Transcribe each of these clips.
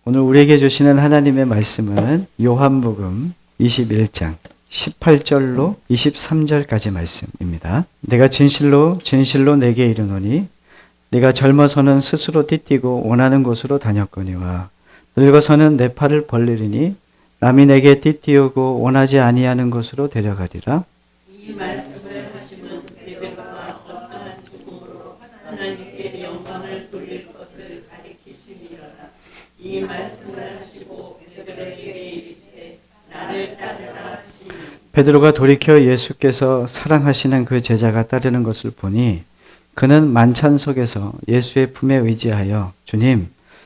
오늘 우리에게 주시는 하나님의 말씀은 요한복음 21장 18절로 23절까지 말씀입니다. 내가 진실로 진실로 내게 이르노니 네가 젊어서는 스스로 띠띠고 원하는 곳으로 다녔거니와 늙어서는 내 팔을 벌리리니 남이 내게 띠띠우고 원하지 아니하는 곳으로 데려가리라. 이 말씀을 하시면 베드로가 어떠한 죽음으로 하나님께 영광을 돌릴 것을 가리키시리라. 이 말씀을 하시고 베드로에게 이르시되 나를 따르라 하시니 베드로가 돌이켜 예수께서 사랑하시는 그 제자가 따르는 것을 보니 그는 만찬 속에서 예수의 품에 의지하여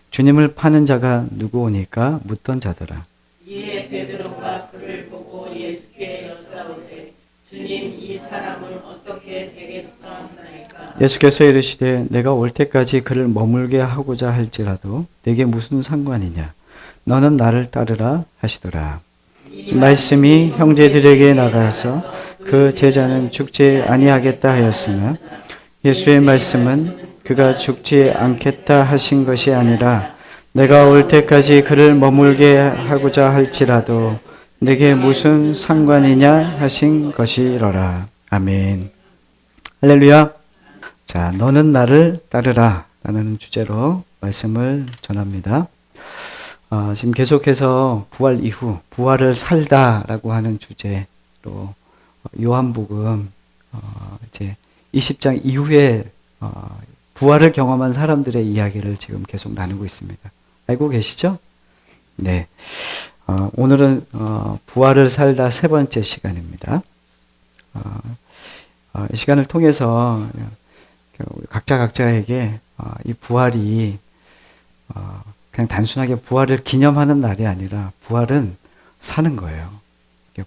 주님을 파는 자가 누구오니까 묻던 자더라. 이에 베드로가 그를 보고 예수께 여짜오되 주님 이 사람은 어떻게 되겠사옵나이까. 예수께서 이르시되 내가 올 때까지 그를 머물게 하고자 할지라도 내게 무슨 상관이냐. 너는 나를 따르라 하시더라. 이 말씀이 형제들에게 나가서 그 제자는 죽지 아니하겠다 하였으나 예수의 말씀은 그가 죽지 않겠다 하신 것이 아니라 내가 올 때까지 그를 머물게 하고자 할지라도 내게 무슨 상관이냐 하신 것이로라. 아멘. 할렐루야. 자, 너는 나를 따르라 라는 주제로 말씀을 전합니다. 지금 계속해서 부활 이후 부활을 살다라고 하는 주제로 요한복음 이제 20장 이후에 부활을 경험한 사람들의 이야기를 지금 계속 나누고 있습니다. 알고 계시죠? 네. 오늘은 부활을 살다 세 번째 시간입니다. 이 시간을 통해서 각자에게 이 부활이 그냥 단순하게 부활을 기념하는 날이 아니라 부활은 사는 거예요.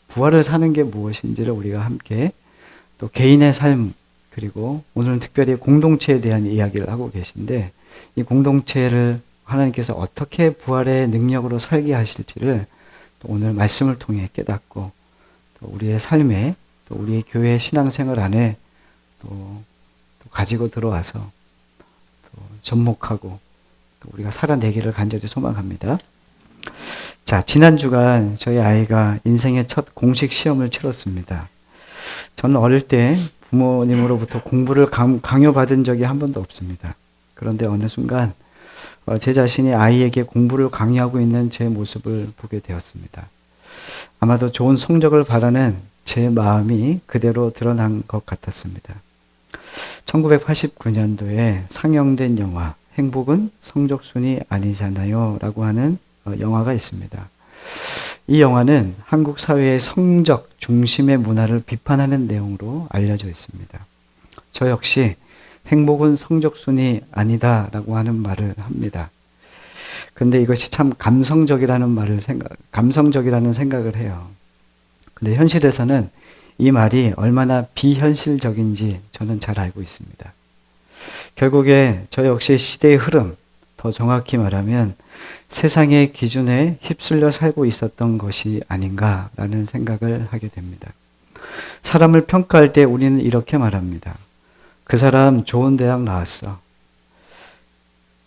부활을 사는 게 무엇인지를 우리가 함께 또 개인의 삶 그리고 오늘은 특별히 공동체에 대한 이야기를 하고 계신데 이 공동체를 하나님께서 어떻게 부활의 능력으로 살게 하실지를 또 오늘 말씀을 통해 깨닫고 또 우리의 삶에 또 우리의 교회 신앙생활 안에 또 가지고 들어와서 또 접목하고 또 우리가 살아내기를 간절히 소망합니다. 자, 지난 주간 저희 아이가 인생의 첫 공식 시험을 치렀습니다. 저는 어릴 때 부모님으로부터 공부를 강요받은 적이 한 번도 없습니다. 그런데 어느 순간 제 자신이 아이에게 공부를 강요하고 있는 제 모습을 보게 되었습니다. 아마도 좋은 성적을 바라는 제 마음이 그대로 드러난 것 같았습니다. 1989년도에 상영된 영화 행복은 성적순이 아니잖아요 라고 하는 영화가 있습니다. 이 영화는 한국 사회의 성적 중심의 문화를 비판하는 내용으로 알려져 있습니다. 저 역시 행복은 성적순이 아니다라고 하는 말을 합니다. 근데 이것이 참 감성적이라는 생각을 해요. 근데 현실에서는 이 말이 얼마나 비현실적인지 저는 잘 알고 있습니다. 결국에 저 역시 시대의 흐름, 더 정확히 말하면 세상의 기준에 휩쓸려 살고 있었던 것이 아닌가라는 생각을 하게 됩니다. 사람을 평가할 때 우리는 이렇게 말합니다. 그 사람 좋은 대학 나왔어.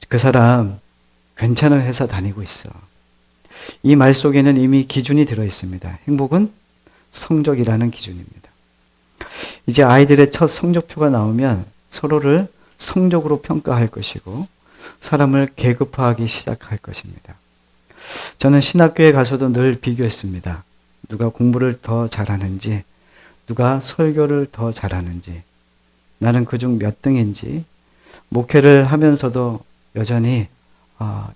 그 사람 괜찮은 회사 다니고 있어. 이 말 속에는 이미 기준이 들어 있습니다. 행복은 성적이라는 기준입니다. 이제 아이들의 첫 성적표가 나오면 서로를 성적으로 평가할 것이고 사람을 계급화하기 시작할 것입니다. 저는 신학교에 가서도 늘 비교했습니다. 누가 공부를 더 잘하는지, 누가 설교를 더 잘하는지, 나는 그중 몇 등인지, 목회를 하면서도 여전히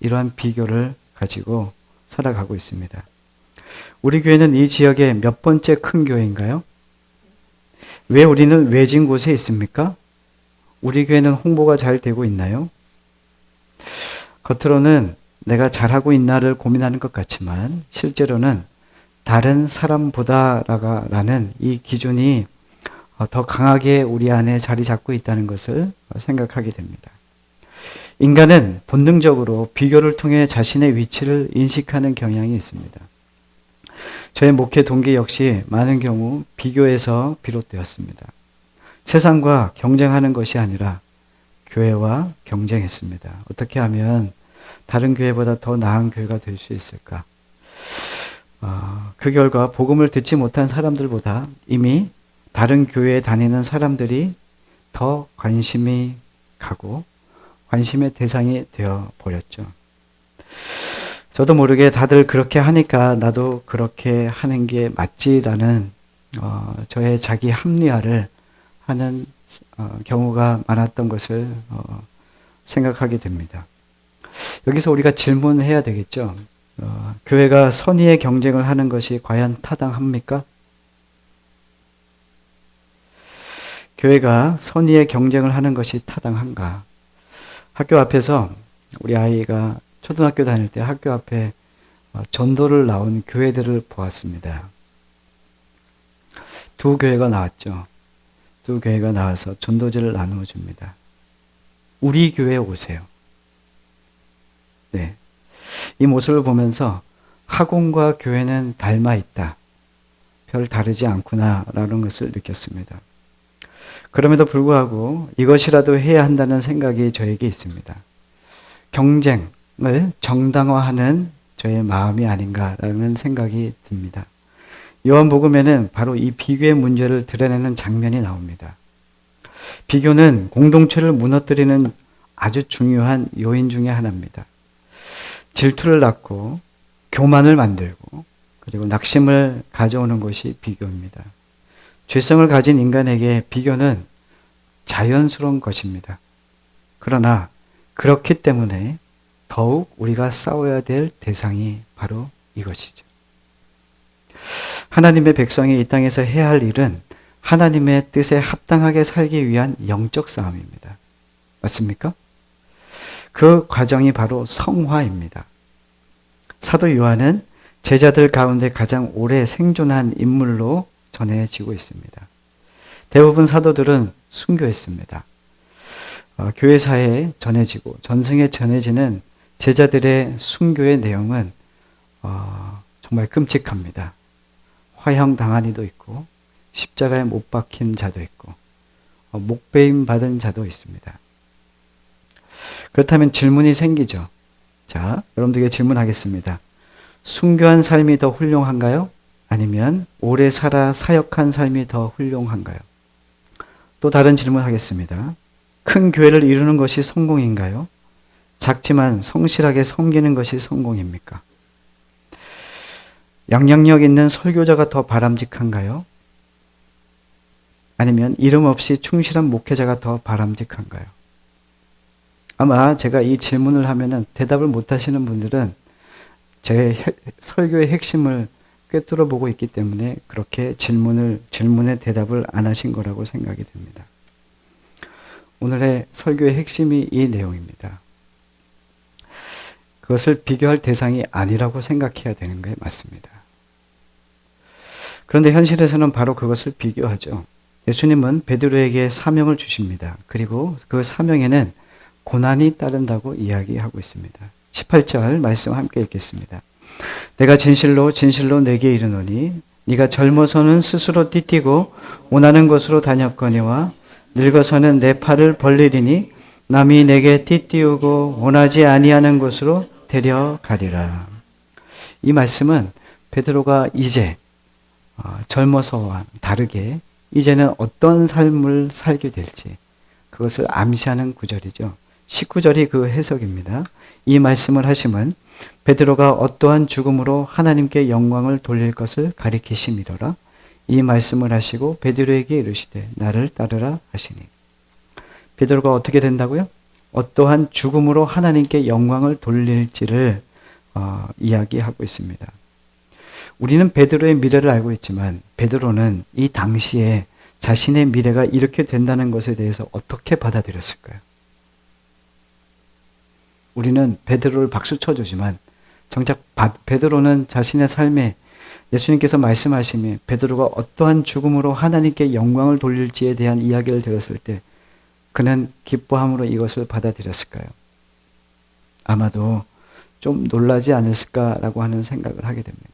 이러한 비교를 가지고 살아가고 있습니다. 우리 교회는 이 지역의 몇 번째 큰 교회인가요? 왜 우리는 외진 곳에 있습니까? 우리 교회는 홍보가 잘 되고 있나요? 겉으로는 내가 잘하고 있나를 고민하는 것 같지만 실제로는 다른 사람보다라는 이 기준이 더 강하게 우리 안에 자리 잡고 있다는 것을 생각하게 됩니다. 인간은 본능적으로 비교를 통해 자신의 위치를 인식하는 경향이 있습니다. 저의 목회 동기 역시 많은 경우 비교에서 비롯되었습니다. 세상과 경쟁하는 것이 아니라 교회와 경쟁했습니다. 어떻게 하면 다른 교회보다 더 나은 교회가 될 수 있을까? 그 결과 복음을 듣지 못한 사람들보다 이미 다른 교회에 다니는 사람들이 더 관심이 가고 관심의 대상이 되어 버렸죠. 저도 모르게 다들 그렇게 하니까 나도 그렇게 하는 게 맞지라는 저의 자기 합리화를 하는 경우가 많았던 것을 생각하게 됩니다. 여기서 우리가 질문해야 되겠죠. 교회가 선의의 경쟁을 하는 것이 과연 타당합니까? 교회가 선의의 경쟁을 하는 것이 타당한가? 학교 앞에서 우리 아이가 초등학교 다닐 때 학교 앞에 전도를 나온 교회들을 보았습니다. 두 교회가 나왔죠. 두 교회가 나와서 전도지를 나누어 줍니다. 우리 교회에 오세요. 네. 이 모습을 보면서 학원과 교회는 닮아 있다. 별 다르지 않구나라는 것을 느꼈습니다. 그럼에도 불구하고 이것이라도 해야 한다는 생각이 저에게 있습니다. 경쟁을 정당화하는 저의 마음이 아닌가라는 생각이 듭니다. 요한복음에는 바로 이 비교의 문제를 드러내는 장면이 나옵니다. 비교는 공동체를 무너뜨리는 아주 중요한 요인 중에 하나입니다. 질투를 낳고 교만을 만들고 그리고 낙심을 가져오는 것이 비교입니다. 죄성을 가진 인간에게 비교는 자연스러운 것입니다. 그러나 그렇기 때문에 더욱 우리가 싸워야 될 대상이 바로 이것이죠. 하나님의 백성이 이 땅에서 해야 할 일은 하나님의 뜻에 합당하게 살기 위한 영적 싸움입니다. 맞습니까? 그 과정이 바로 성화입니다. 사도 요한은 제자들 가운데 가장 오래 생존한 인물로 전해지고 있습니다. 대부분 사도들은 순교했습니다. 교회사에 전해지고 전승에 전해지는 제자들의 순교의 내용은 정말 끔찍합니다. 화형당한 이도 있고 십자가에 못 박힌 자도 있고 목베임 받은 자도 있습니다. 그렇다면 질문이 생기죠. 자, 여러분들에게 질문하겠습니다. 순교한 삶이 더 훌륭한가요? 아니면 오래 살아 사역한 삶이 더 훌륭한가요? 또 다른 질문 하겠습니다. 큰 교회를 이루는 것이 성공인가요? 작지만 성실하게 섬기는 것이 성공입니까? 영향력 있는 설교자가 더 바람직한가요? 아니면 이름 없이 충실한 목회자가 더 바람직한가요? 아마 제가 이 질문을 하면은 대답을 못 하시는 분들은 제 설교의 핵심을 꿰뚫어 보고 있기 때문에 그렇게 질문에 대답을 안 하신 거라고 생각이 됩니다. 오늘의 설교의 핵심이 이 내용입니다. 그것을 비교할 대상이 아니라고 생각해야 되는 게 맞습니다. 그런데 현실에서는 바로 그것을 비교하죠. 예수님은 베드로에게 사명을 주십니다. 그리고 그 사명에는 고난이 따른다고 이야기하고 있습니다. 18절 말씀 함께 읽겠습니다. 내가 진실로 진실로 내게 이르노니 네가 젊어서는 스스로 띠띠고 원하는 곳으로 다녔거니와 늙어서는 내 팔을 벌리리니 남이 내게 띠띠우고 원하지 아니하는 곳으로 데려가리라. 이 말씀은 베드로가 이제 젊어서와 다르게 이제는 어떤 삶을 살게 될지 그것을 암시하는 구절이죠. 19절이 그 해석입니다. 이 말씀을 하심은 베드로가 어떠한 죽음으로 하나님께 영광을 돌릴 것을 가리키심이로라. 이 말씀을 하시고 베드로에게 이르시되 나를 따르라 하시니. 베드로가 어떻게 된다고요? 어떠한 죽음으로 하나님께 영광을 돌릴지를 이야기하고 있습니다. 우리는 베드로의 미래를 알고 있지만 베드로는 이 당시에 자신의 미래가 이렇게 된다는 것에 대해서 어떻게 받아들였을까요? 우리는 베드로를 박수 쳐주지만 정작 베드로는 자신의 삶에 예수님께서 말씀하시며 베드로가 어떠한 죽음으로 하나님께 영광을 돌릴지에 대한 이야기를 들었을 때 그는 기뻐함으로 이것을 받아들였을까요? 아마도 좀 놀라지 않았을까라고 하는 생각을 하게 됩니다.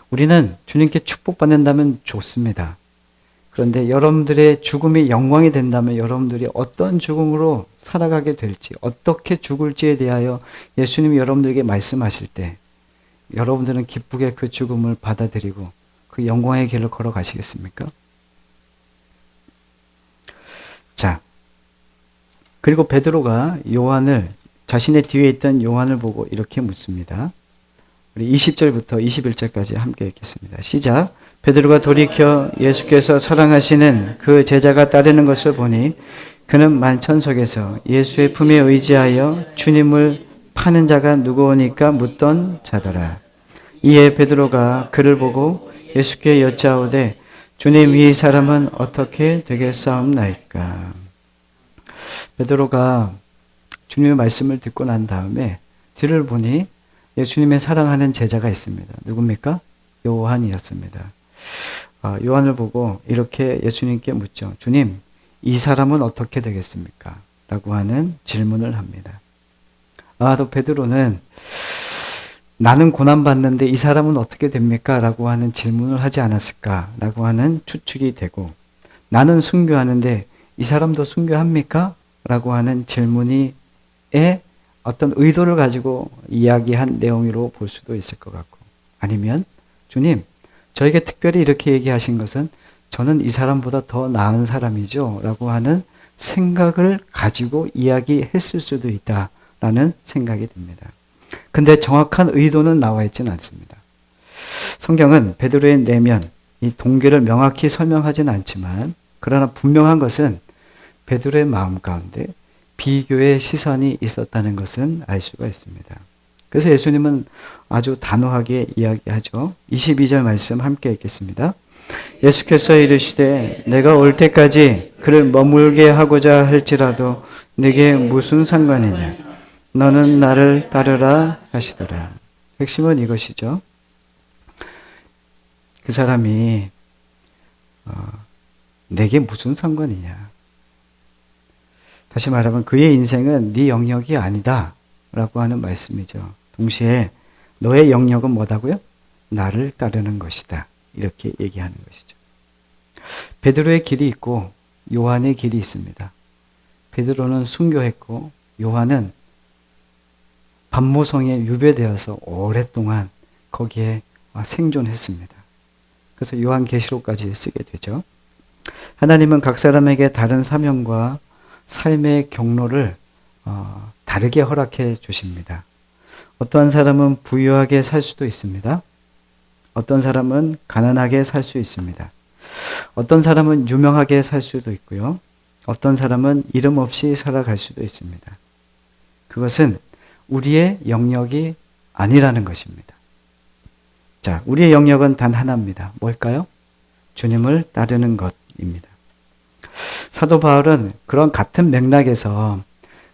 우리는 주님께 축복받는다면 좋습니다. 그런데 여러분들의 죽음이 영광이 된다면 여러분들이 어떤 죽음으로 살아가게 될지, 어떻게 죽을지에 대하여 예수님이 여러분들에게 말씀하실 때 여러분들은 기쁘게 그 죽음을 받아들이고 그 영광의 길을 걸어가시겠습니까? 자, 그리고 베드로가 요한을, 자신의 뒤에 있던 요한을 보고 이렇게 묻습니다. 우리 20절부터 21절까지 함께 읽겠습니다. 시작. 베드로가 돌이켜 예수께서 사랑하시는 그 제자가 따르는 것을 보니 그는 만천석에서 예수의 품에 의지하여 주님을 파는 자가 누구오니까 묻던 자더라. 이에 베드로가 그를 보고 예수께 여짜오되 주님, 이 사람은 어떻게 되겠사옵나이까? 베드로가 주님의 말씀을 듣고 난 다음에 뒤를 보니 예수님의 사랑하는 제자가 있습니다. 누굽니까? 요한이었습니다. 요한을 보고 이렇게 예수님께 묻죠. 주님, 이 사람은 어떻게 되겠습니까? 라고 하는 질문을 합니다. 또 베드로는 나는 고난받는데 이 사람은 어떻게 됩니까? 라고 하는 질문을 하지 않았을까? 라고 하는 추측이 되고, 나는 순교하는데 이 사람도 순교합니까? 라고 하는 질문에 어떤 의도를 가지고 이야기한 내용으로 볼 수도 있을 것 같고, 아니면 주님, 저에게 특별히 이렇게 얘기하신 것은 저는 이 사람보다 더 나은 사람이죠 라고 하는 생각을 가지고 이야기했을 수도 있다라는 생각이 듭니다. 근데 정확한 의도는 나와 있지는 않습니다. 성경은 베드로의 내면, 이 동기를 명확히 설명하지는 않지만, 그러나 분명한 것은 베드로의 마음 가운데 비교의 시선이 있었다는 것은 알 수가 있습니다. 그래서 예수님은 아주 단호하게 이야기하죠. 22절 말씀 함께 읽겠습니다. 예수께서 이르시되 내가 올 때까지 그를 머물게 하고자 할지라도 네게 무슨 상관이냐? 너는 나를 따르라 하시더라. 핵심은 이것이죠. 그 사람이 내게 무슨 상관이냐? 다시 말하면 그의 인생은 네 영역이 아니다 라고 하는 말씀이죠. 동시에 너의 영역은 뭐다고요? 나를 따르는 것이다. 이렇게 얘기하는 것이죠. 베드로의 길이 있고 요한의 길이 있습니다. 베드로는 순교했고 요한은 반모성에 유배되어서 오랫동안 거기에 생존했습니다. 그래서 요한계시록까지 쓰게 되죠. 하나님은 각 사람에게 다른 사명과 삶의 경로를 다르게 허락해 주십니다. 어떠한 사람은 부유하게 살 수도 있습니다. 어떤 사람은 가난하게 살 수 있습니다. 어떤 사람은 유명하게 살 수도 있고요. 어떤 사람은 이름 없이 살아갈 수도 있습니다. 그것은 우리의 영역이 아니라는 것입니다. 자, 우리의 영역은 단 하나입니다. 뭘까요? 주님을 따르는 것입니다. 사도 바울은 그런 같은 맥락에서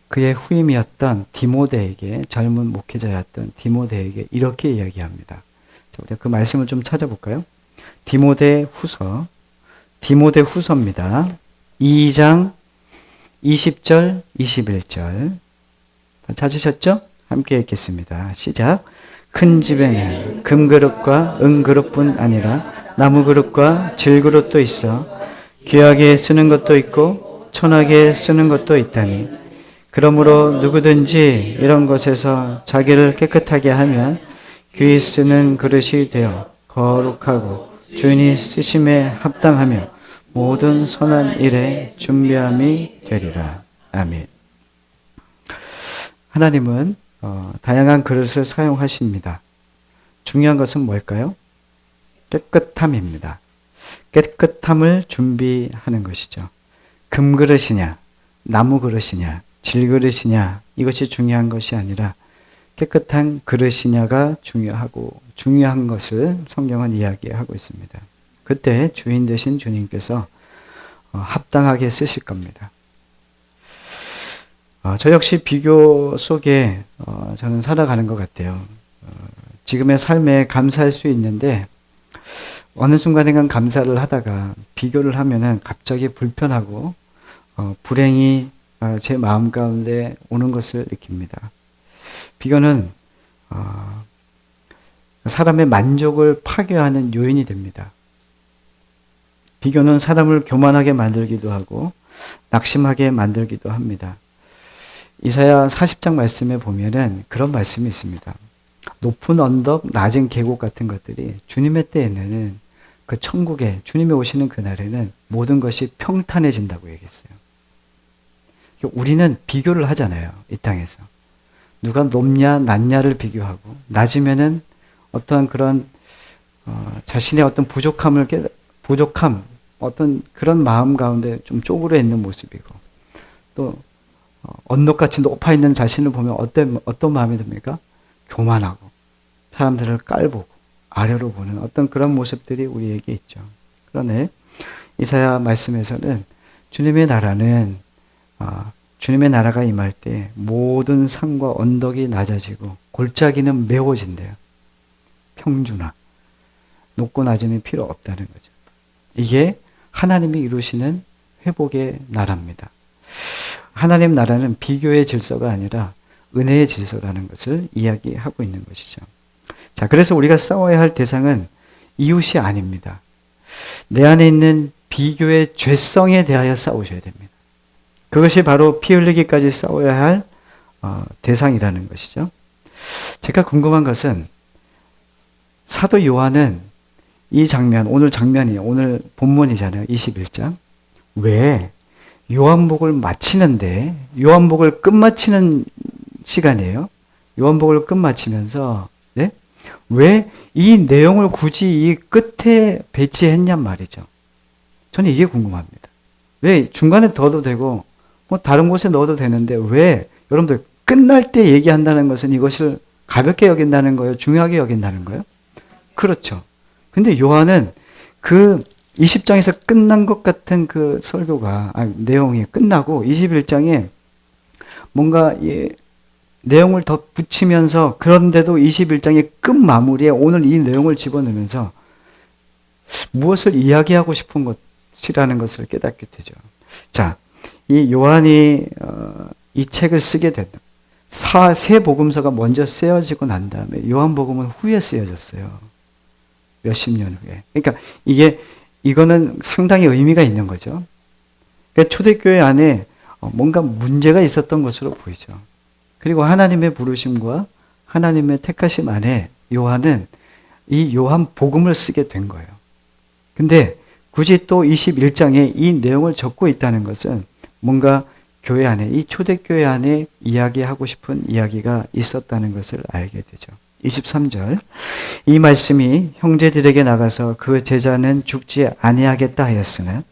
그의 후임이었던 디모데에게, 젊은 목회자였던 디모데에게 이렇게 이야기합니다. 자, 우리가 그 말씀을 좀 찾아볼까요? 디모데 후서입니다. 2장 20절, 21절. 다 찾으셨죠? 함께 읽겠습니다. 시작. 큰 집에는 금그릇과 은그릇뿐 아니라 나무그릇과 질그릇도 있어 귀하게 쓰는 것도 있고 천하게 쓰는 것도 있다니, 그러므로 누구든지 이런 것에서 자기를 깨끗하게 하면 귀히 쓰는 그릇이 되어 거룩하고 주인이 쓰심에 합당하며 모든 선한 일에 준비함이 되리라. 아멘. 하나님은 다양한 그릇을 사용하십니다. 중요한 것은 뭘까요? 깨끗함입니다. 깨끗함을 준비하는 것이죠. 금그릇이냐, 나무그릇이냐, 질그릇이냐, 이것이 중요한 것이 아니라 깨끗한 그릇이냐가 중요한 것을 성경은 이야기하고 있습니다. 그때 주인 되신 주님께서 합당하게 쓰실 겁니다. 저 역시 비교 속에 저는 살아가는 것 같아요. 지금의 삶에 감사할 수 있는데 어느 순간에는 감사를 하다가 비교를 하면은 갑자기 불편하고 불행이 제 마음 가운데 오는 것을 느낍니다. 비교는 사람의 만족을 파괴하는 요인이 됩니다. 비교는 사람을 교만하게 만들기도 하고 낙심하게 만들기도 합니다. 이사야 40장 말씀에 보면은 그런 말씀이 있습니다. 높은 언덕, 낮은 계곡 같은 것들이 주님의 때에는 그 천국에 주님이 오시는 그날에는 모든 것이 평탄해진다고 얘기했어요. 우리는 비교를 하잖아요. 이 땅에서. 누가 높냐 낮냐를 비교하고 낮으면은 어떤 그런 자신의 어떤 부족함 어떤 그런 마음 가운데 좀 쪼그려 있는 모습이고 또 언덕같이 높아 있는 자신을 보면 어떤 마음이 듭니까? 교만하고 사람들을 깔보고 아래로 보는 어떤 그런 모습들이 우리에게 있죠. 그러네 이사야 말씀에서는 주님의 나라가 임할 때 모든 산과 언덕이 낮아지고 골짜기는 메워진대요. 평준화. 높고 낮음이 필요 없다는 거죠. 이게 하나님이 이루시는 회복의 나라입니다. 하나님 나라는 비교의 질서가 아니라 은혜의 질서라는 것을 이야기하고 있는 것이죠. 자, 그래서 우리가 싸워야 할 대상은 이웃이 아닙니다. 내 안에 있는 비교의 죄성에 대하여 싸우셔야 됩니다. 그것이 바로 피 흘리기까지 싸워야 할 대상이라는 것이죠. 제가 궁금한 것은 사도 요한은 이 장면, 오늘 본문이잖아요. 21장. 왜 요한복을 마치는데, 요한복을 끝마치는 시간이에요. 요한복을 끝마치면서, 네? 왜 이 내용을 굳이 이 끝에 배치했냔 말이죠. 저는 이게 궁금합니다. 왜 중간에 넣어도 되고, 뭐 다른 곳에 넣어도 되는데, 왜 여러분들 끝날 때 얘기한다는 것은 이것을 가볍게 여긴다는 거예요? 중요하게 여긴다는 거예요? 그렇죠. 근데 요한은 그 20장에서 끝난 것 같은 그 내용이 끝나고 21장에 뭔가 내용을 더 붙이면서 그런데도 21장의 끝 마무리에 오늘 이 내용을 집어넣으면서 무엇을 이야기하고 싶은 것이라는 것을 깨닫게 되죠. 자, 이 요한이 이 책을 쓰게 된다. 세 복음서가 먼저 쓰여지고 난 다음에 요한복음은 후에 쓰여졌어요. 몇십 년 후에. 그러니까 이거는 상당히 의미가 있는 거죠. 그러니까 초대교회 안에 뭔가 문제가 있었던 것으로 보이죠. 그리고 하나님의 부르심과 하나님의 택하심 안에 요한은 이 요한 복음을 쓰게 된 거예요. 근데 굳이 또 21장에 이 내용을 적고 있다는 것은 뭔가 교회 안에, 이 초대교회 안에 이야기하고 싶은 이야기가 있었다는 것을 알게 되죠. 23절. 이 말씀이 형제들에게 나가서 그 제자는 죽지 아니하겠다 하였으나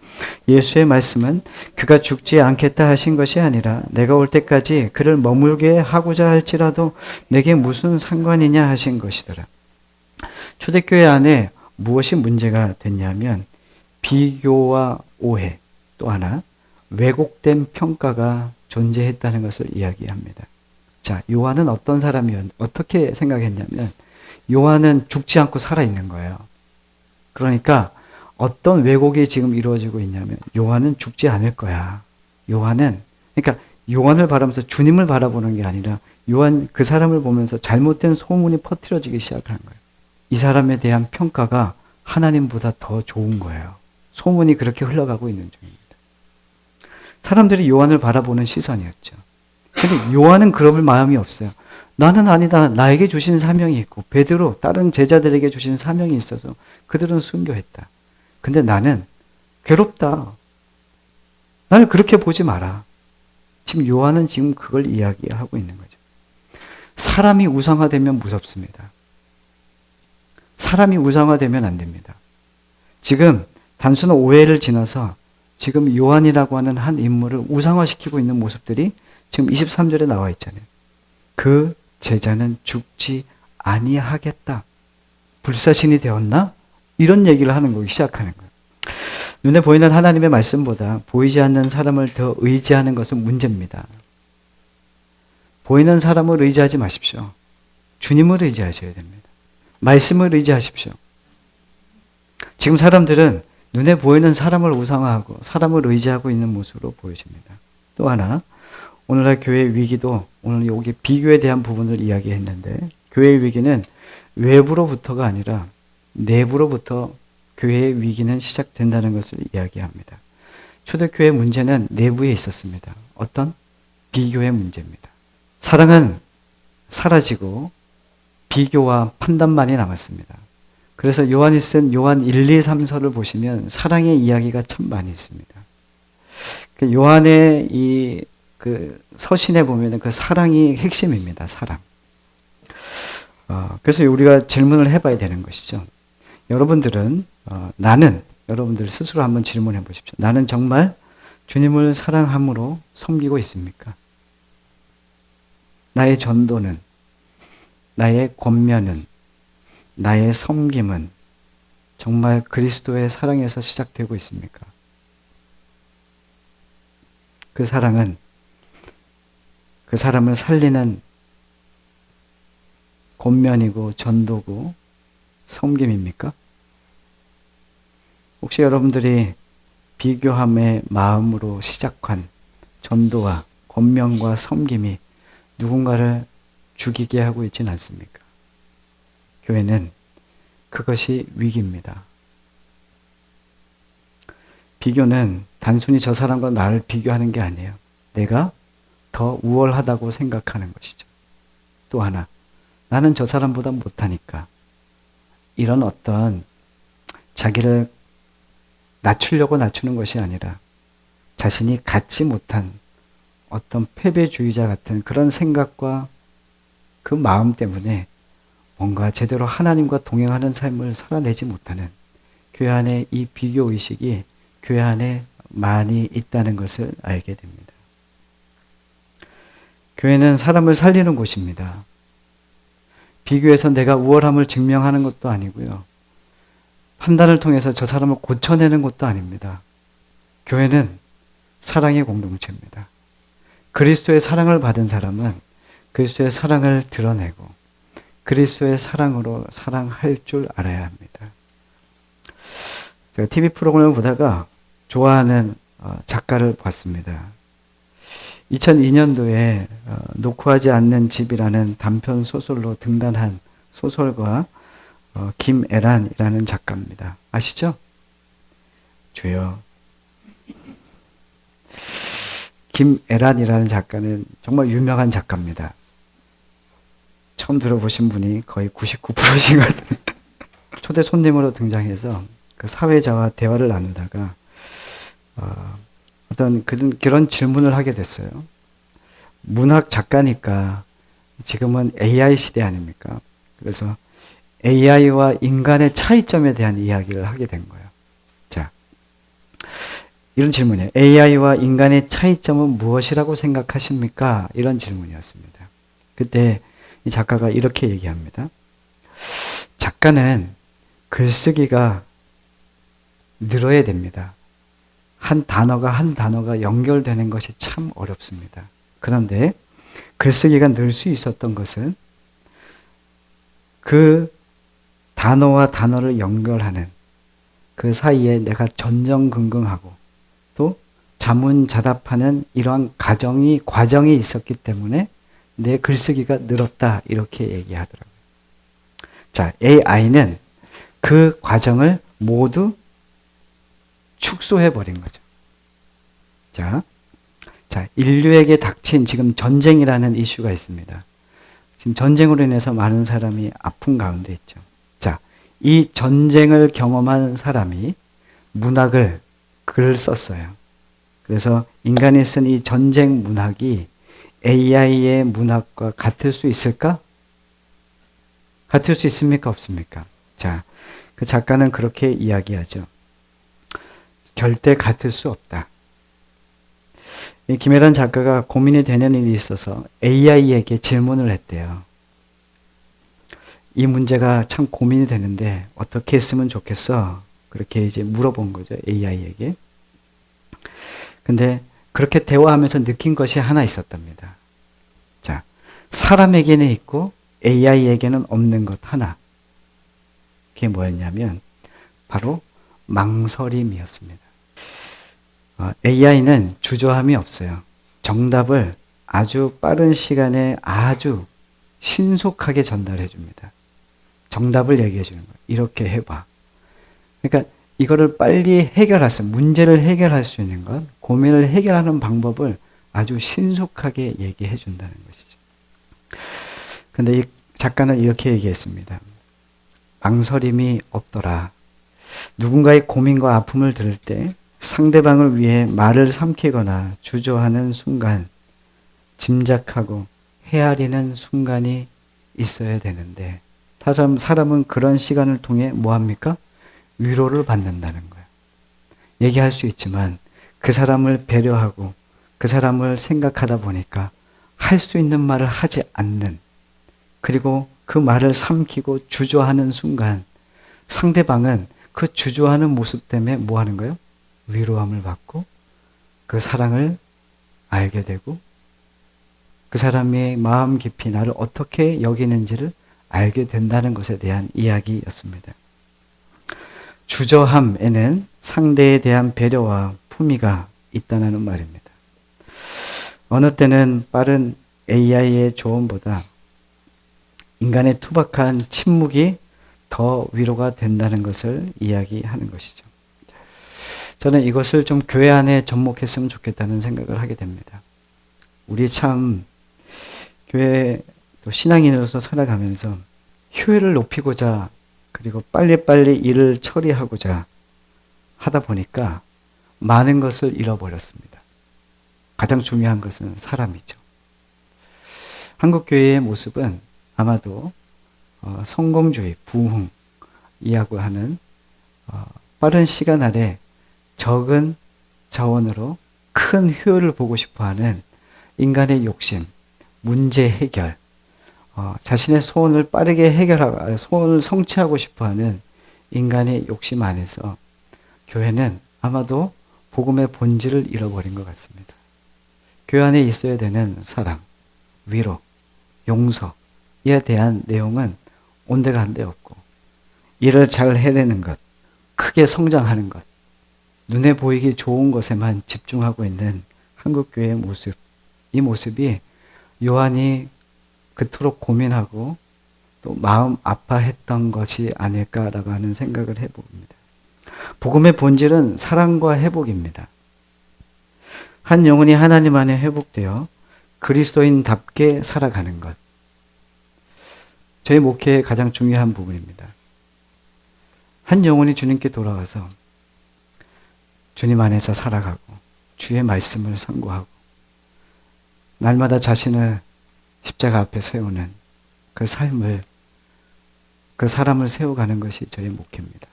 예수의 말씀은 그가 죽지 않겠다 하신 것이 아니라 내가 올 때까지 그를 머물게 하고자 할지라도 내게 무슨 상관이냐 하신 것이더라. 초대교회 안에 무엇이 문제가 됐냐면 비교와 오해, 또 하나 왜곡된 평가가 존재했다는 것을 이야기합니다. 자, 요한은 어떻게 생각했냐면, 요한은 죽지 않고 살아있는 거예요. 그러니까, 어떤 왜곡이 지금 이루어지고 있냐면, 요한은 죽지 않을 거야. 그러니까, 요한을 바라보면서 주님을 바라보는 게 아니라, 요한 그 사람을 보면서 잘못된 소문이 퍼뜨려지기 시작한 거예요. 이 사람에 대한 평가가 하나님보다 더 좋은 거예요. 소문이 그렇게 흘러가고 있는 중입니다. 사람들이 요한을 바라보는 시선이었죠. 근데 요한은 그럴 마음이 없어요. 나는 아니다. 나에게 주신 사명이 있고 베드로 다른 제자들에게 주신 사명이 있어서 그들은 순교했다. 근데 나는 괴롭다. 나를 그렇게 보지 마라. 지금 요한은 지금 그걸 이야기하고 있는 거죠. 사람이 우상화되면 무섭습니다. 사람이 우상화되면 안 됩니다. 지금 단순한 오해를 지나서 지금 요한이라고 하는 한 인물을 우상화시키고 있는 모습들이 지금 23절에 나와 있잖아요. 그 제자는 죽지 아니하겠다. 불사신이 되었나? 이런 얘기를 하는 거기 시작하는 거예요. 눈에 보이는 하나님의 말씀보다 보이지 않는 사람을 더 의지하는 것은 문제입니다. 보이는 사람을 의지하지 마십시오. 주님을 의지하셔야 됩니다. 말씀을 의지하십시오. 지금 사람들은 눈에 보이는 사람을 우상화하고 사람을 의지하고 있는 모습으로 보여집니다. 또 하나, 오늘날 교회의 위기도 오늘 여기 비교에 대한 부분을 이야기했는데 교회의 위기는 외부로부터가 아니라 내부로부터 교회의 위기는 시작된다는 것을 이야기합니다. 초대교회 문제는 내부에 있었습니다. 어떤? 비교의 문제입니다. 사랑은 사라지고 비교와 판단만이 남았습니다. 그래서 요한이 쓴 요한 1, 2, 3서를 보시면 사랑의 이야기가 참 많이 있습니다. 요한의 이 서신에 보면 그 사랑이 핵심입니다. 사랑. 그래서 우리가 질문을 해봐야 되는 것이죠. 여러분들은 여러분들 스스로 한번 질문해 보십시오. 나는 정말 주님을 사랑함으로 섬기고 있습니까? 나의 전도는, 나의 권면은, 나의 섬김은 정말 그리스도의 사랑에서 시작되고 있습니까? 그 사랑은 그 사람을 살리는 권면이고 전도고 섬김입니까? 혹시 여러분들이 비교함의 마음으로 시작한 전도와 권면과 섬김이 누군가를 죽이게 하고 있지는 않습니까? 교회는 그것이 위기입니다. 비교는 단순히 저 사람과 나를 비교하는 게 아니에요. 내가 더 우월하다고 생각하는 것이죠. 또 하나, 나는 저 사람보다 못하니까. 이런 어떤 자기를 낮추려고 낮추는 것이 아니라 자신이 갖지 못한 어떤 패배주의자 같은 그런 생각과 그 마음 때문에 뭔가 제대로 하나님과 동행하는 삶을 살아내지 못하는 교회 안에 이 비교의식이 교회 안에 많이 있다는 것을 알게 됩니다. 교회는 사람을 살리는 곳입니다. 비교해서 내가 우월함을 증명하는 것도 아니고요. 판단을 통해서 저 사람을 고쳐내는 것도 아닙니다. 교회는 사랑의 공동체입니다. 그리스도의 사랑을 받은 사람은 그리스도의 사랑을 드러내고 그리스도의 사랑으로 사랑할 줄 알아야 합니다. 제가 TV 프로그램을 보다가 좋아하는 작가를 봤습니다. 2002년도에 녹화하지 않는 집이라는 단편 소설로 등단한 소설가 김애란이라는 작가입니다. 아시죠? 주여. 김애란이라는 작가는 정말 유명한 작가입니다. 처음 들어보신 분이 거의 99%신 것 같아요. 초대 손님으로 등장해서 그 사회자와 대화를 나누다가 어떤 그런 질문을 하게 됐어요. 문학 작가니까 지금은 AI 시대 아닙니까? 그래서 AI와 인간의 차이점에 대한 이야기를 하게 된 거예요. 자, 이런 질문이에요. AI와 인간의 차이점은 무엇이라고 생각하십니까? 이런 질문이었습니다. 그때 이 작가가 이렇게 얘기합니다. 작가는 글쓰기가 늘어야 됩니다. 한 단어가 연결되는 것이 참 어렵습니다. 그런데 글쓰기가 늘 수 있었던 것은 그 단어와 단어를 연결하는 그 사이에 내가 전전긍긍하고 또 자문자답하는 이러한 과정이 있었기 때문에 내 글쓰기가 늘었다 이렇게 얘기하더라고요. 자, AI는 그 과정을 모두 축소해버린 거죠. 자, 인류에게 닥친 지금 전쟁이라는 이슈가 있습니다. 지금 전쟁으로 인해서 많은 사람이 아픈 가운데 있죠. 자, 이 전쟁을 경험한 사람이 글을 썼어요. 그래서 인간이 쓴 이 전쟁 문학이 AI의 문학과 같을 수 있을까? 같을 수 있습니까? 없습니까? 자, 그 작가는 그렇게 이야기하죠. 절대 같을 수 없다. 이 김혜란 작가가 고민이 되는 일이 있어서 AI에게 질문을 했대요. 이 문제가 참 고민이 되는데 어떻게 했으면 좋겠어? 그렇게 이제 물어본 거죠. AI에게. 근데 그렇게 대화하면서 느낀 것이 하나 있었답니다. 자, 사람에게는 있고 AI에게는 없는 것 하나. 그게 뭐였냐면 바로 망설임이었습니다. AI는 주저함이 없어요. 정답을 아주 빠른 시간에 아주 신속하게 전달해 줍니다. 정답을 얘기해 주는 거예요. 이렇게 해봐. 그러니까 이거를 빨리 문제를 해결할 수 있는 것, 고민을 해결하는 방법을 아주 신속하게 얘기해 준다는 것이죠. 근데 이 작가는 이렇게 얘기했습니다. 망설임이 없더라. 누군가의 고민과 아픔을 들을 때 상대방을 위해 말을 삼키거나 주저하는 순간, 짐작하고 헤아리는 순간이 있어야 되는데, 사람은 그런 시간을 통해 뭐 합니까? 위로를 받는다는 거예요. 얘기할 수 있지만 그 사람을 배려하고 그 사람을 생각하다 보니까 할 수 있는 말을 하지 않는, 그리고 그 말을 삼키고 주저하는 순간 상대방은 그 주저하는 모습 때문에 뭐 하는 거예요? 위로함을 받고 그 사랑을 알게 되고 그 사람의 마음 깊이 나를 어떻게 여기는지를 알게 된다는 것에 대한 이야기였습니다. 주저함에는 상대에 대한 배려와 품위가 있다는 말입니다. 어느 때는 빠른 AI의 조언보다 인간의 투박한 침묵이 더 위로가 된다는 것을 이야기하는 것이죠. 저는 이것을 좀 교회 안에 접목했으면 좋겠다는 생각을 하게 됩니다. 우리 참 교회 또 신앙인으로서 살아가면서 효율을 높이고자, 그리고 빨리빨리 일을 처리하고자 하다 보니까 많은 것을 잃어버렸습니다. 가장 중요한 것은 사람이죠. 한국 교회의 모습은 아마도 성공주의, 부흥이라고 하는 빠른 시간 안에 적은 자원으로 큰 효율을 보고 싶어하는 인간의 욕심, 문제 해결, 자신의 소원을 빠르게 해결하고 소원을 성취하고 싶어하는 인간의 욕심 안에서 교회는 아마도 복음의 본질을 잃어버린 것 같습니다. 교회 안에 있어야 되는 사랑, 위로, 용서에 대한 내용은 온데간데 없고, 일을 잘 해내는 것, 크게 성장하는 것, 눈에 보이기 좋은 것에만 집중하고 있는 한국 교회의 모습, 이 모습이 요한이 그토록 고민하고 또 마음 아파했던 것이 아닐까라고 하는 생각을 해봅니다. 복음의 본질은 사랑과 회복입니다. 한 영혼이 하나님 안에 회복되어 그리스도인답게 살아가는 것. 저희 목회의 가장 중요한 부분입니다. 한 영혼이 주님께 돌아와서 주님 안에서 살아가고 주의 말씀을 상고하고 날마다 자신을 십자가 앞에 세우는 그 삶을, 그 사람을 세워가는 것이 저희 목회입니다.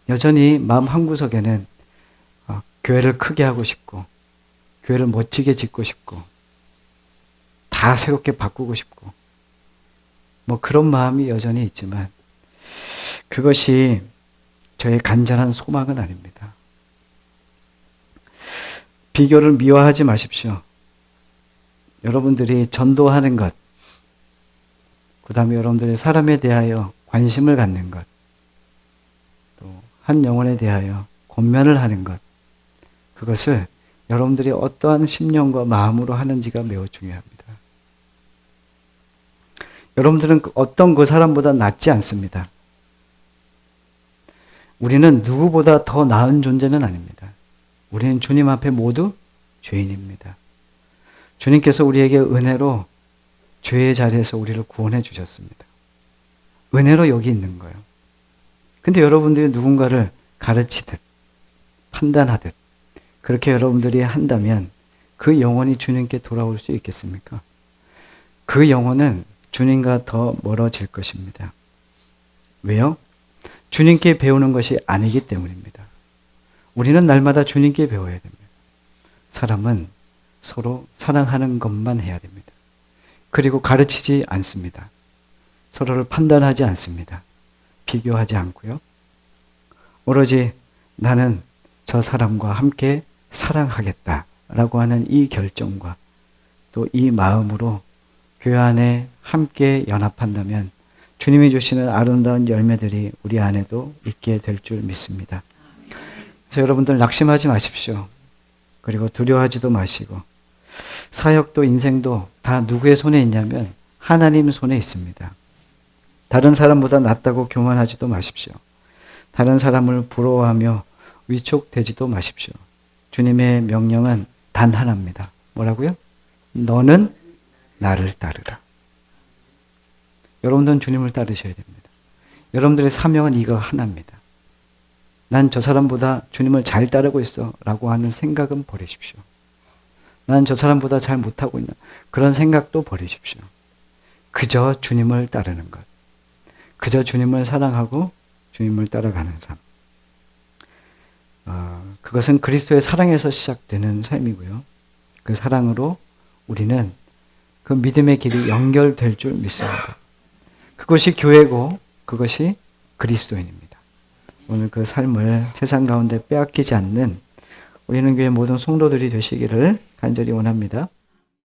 여전히 마음 한구석에는 교회를 크게 하고 싶고 교회를 멋지게 짓고 싶고 다 새롭게 바꾸고 싶고 뭐 그런 마음이 여전히 있지만 그것이 저의 간절한 소망은 아닙니다. 비교를 미워하지 마십시오. 여러분들이 전도하는 것, 그 다음에 여러분들이 사람에 대하여 관심을 갖는 것, 또 한 영혼에 대하여 권면을 하는 것, 그것을 여러분들이 어떠한 심령과 마음으로 하는지가 매우 중요합니다. 여러분들은 어떤 그 사람보다 낫지 않습니다. 우리는 누구보다 더 나은 존재는 아닙니다. 우리는 주님 앞에 모두 죄인입니다. 주님께서 우리에게 은혜로 죄의 자리에서 우리를 구원해 주셨습니다. 은혜로 여기 있는 거예요. 근데 여러분들이 누군가를 가르치듯 판단하듯 그렇게 여러분들이 한다면 그 영혼이 주님께 돌아올 수 있겠습니까? 그 영혼은 주님과 더 멀어질 것입니다. 왜요? 주님께 배우는 것이 아니기 때문입니다. 우리는 날마다 주님께 배워야 됩니다. 사람은 서로 사랑하는 것만 해야 됩니다. 그리고 가르치지 않습니다. 서로를 판단하지 않습니다. 비교하지 않고요. 오로지 나는 저 사람과 함께 사랑하겠다라고 하는 이 결정과 또 이 마음으로 교회 안에 함께 연합한다면 주님이 주시는 아름다운 열매들이 우리 안에도 있게 될 줄 믿습니다. 그래서 여러분들 낙심하지 마십시오. 그리고 두려워하지도 마시고 사역도 인생도 다 누구의 손에 있냐면 하나님 손에 있습니다. 다른 사람보다 낫다고 교만하지도 마십시오. 다른 사람을 부러워하며 위축되지도 마십시오. 주님의 명령은 단 하나입니다. 뭐라고요? 너는 나를 따르라. 여러분들은 주님을 따르셔야 됩니다. 여러분들의 사명은 이거 하나입니다. 난 저 사람보다 주님을 잘 따르고 있어 라고 하는 생각은 버리십시오. 난 저 사람보다 잘 못하고 있나 그런 생각도 버리십시오. 그저 주님을 따르는 것. 그저 주님을 사랑하고 주님을 따라가는 삶. 그것은 그리스도의 사랑에서 시작되는 삶이고요. 그 사랑으로 우리는 그 믿음의 길이 연결될 줄 믿습니다. 그것이 교회고 그것이 그리스도인입니다. 오늘 그 삶을 세상 가운데 빼앗기지 않는 우리는 교회 모든 성도들이 되시기를 간절히 원합니다.